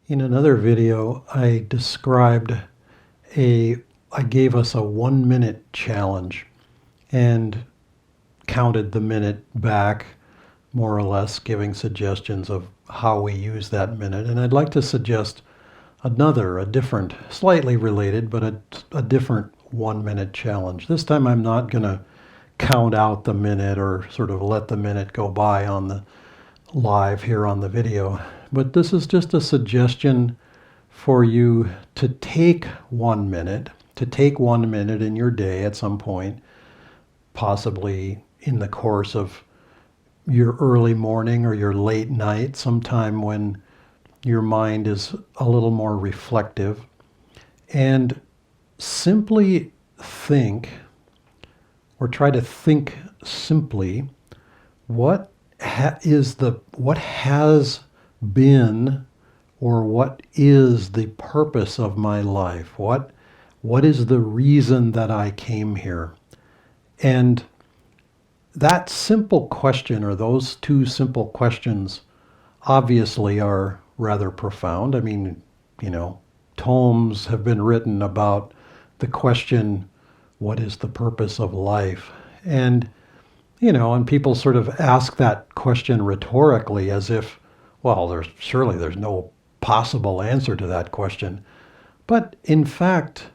In another video, I gave us a 1 minute challenge and counted the minute back, more or less, giving suggestions of how we use that minute. And I'd like to suggest a different, slightly related, but a different 1 minute challenge. This time I'm not going to count out the minute or sort of let the minute go by on the live here on the video. But this is just a suggestion for you to take 1 minute, in your day at some point, possibly in the course of your early morning or your late night, sometime when your mind is a little more reflective, and simply think, or try to think simply, what has been, or what is the purpose of my life? What is the reason that I came here? And that simple question, or those two simple questions, obviously are rather profound. I mean, tomes have been written about the question, what is the purpose of life? And people sort of ask that question rhetorically, as if, well, there's no possible answer to that question. But in fact,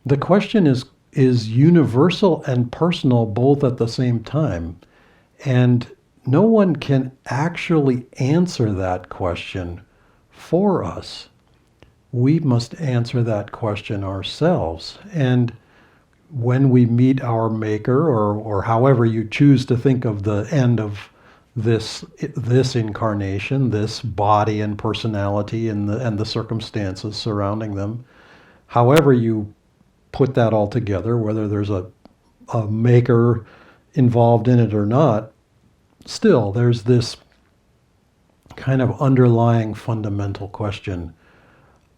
the question is universal and personal both at the same time. And no one can actually answer that question for us. We must answer that question ourselves. And when we meet our maker, or however you choose to think of the end of this incarnation, this body and personality and the circumstances surrounding them, however you put that all together, whether there's a maker involved in it or not, still there's this kind of underlying fundamental question: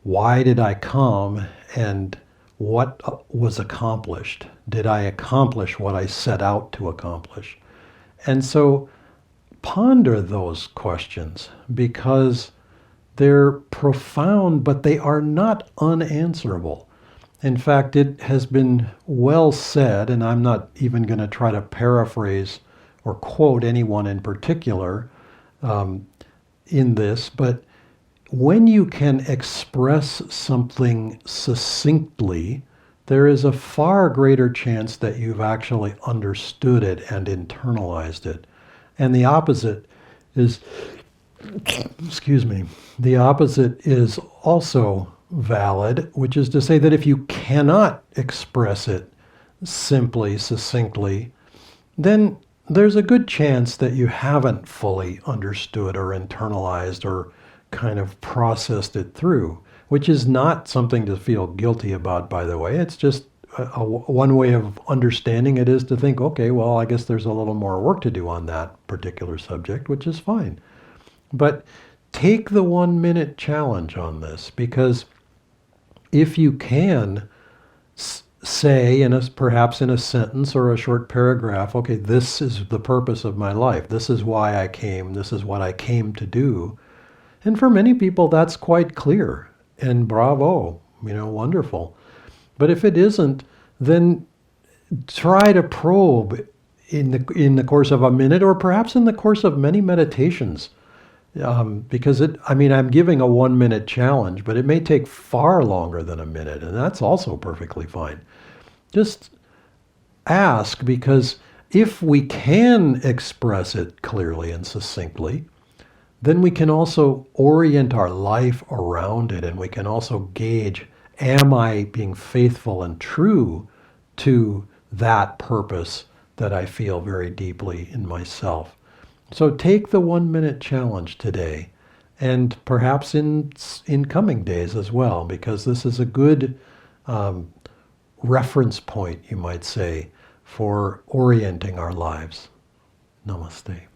why did I come, and what was accomplished? Did I accomplish what I set out to accomplish? And so ponder those questions, because they're profound, but they are not unanswerable. In fact, it has been well said, and I'm not even going to try to paraphrase or quote anyone in particular in this, but when you can express something succinctly, there is a far greater chance that you've actually understood it and internalized it. And the opposite is, the opposite is also valid, which is to say that if you cannot express it simply, succinctly, then there's a good chance that you haven't fully understood or internalized or kind of processed it through, which is not something to feel guilty about, by the way. It's just one way of understanding it is to think, okay, well, I guess there's a little more work to do on that particular subject, which is fine. But take the 1 minute challenge on this, because if you can say, perhaps in a sentence or a short paragraph, okay, this is the purpose of my life. This is why I came. This is what I came to do. And for many people, that's quite clear. And bravo, wonderful. But if it isn't, then try to probe in the course of a minute, or perhaps in the course of many meditations. Because I'm giving a 1 minute challenge, but it may take far longer than a minute, and that's also perfectly fine. Just ask, because if we can express it clearly and succinctly, then we can also orient our life around it, and we can also gauge, am I being faithful and true to that purpose that I feel very deeply in myself? So take the 1 minute challenge today, and perhaps in coming days as well, because this is a good reference point, you might say, for orienting our lives. Namaste.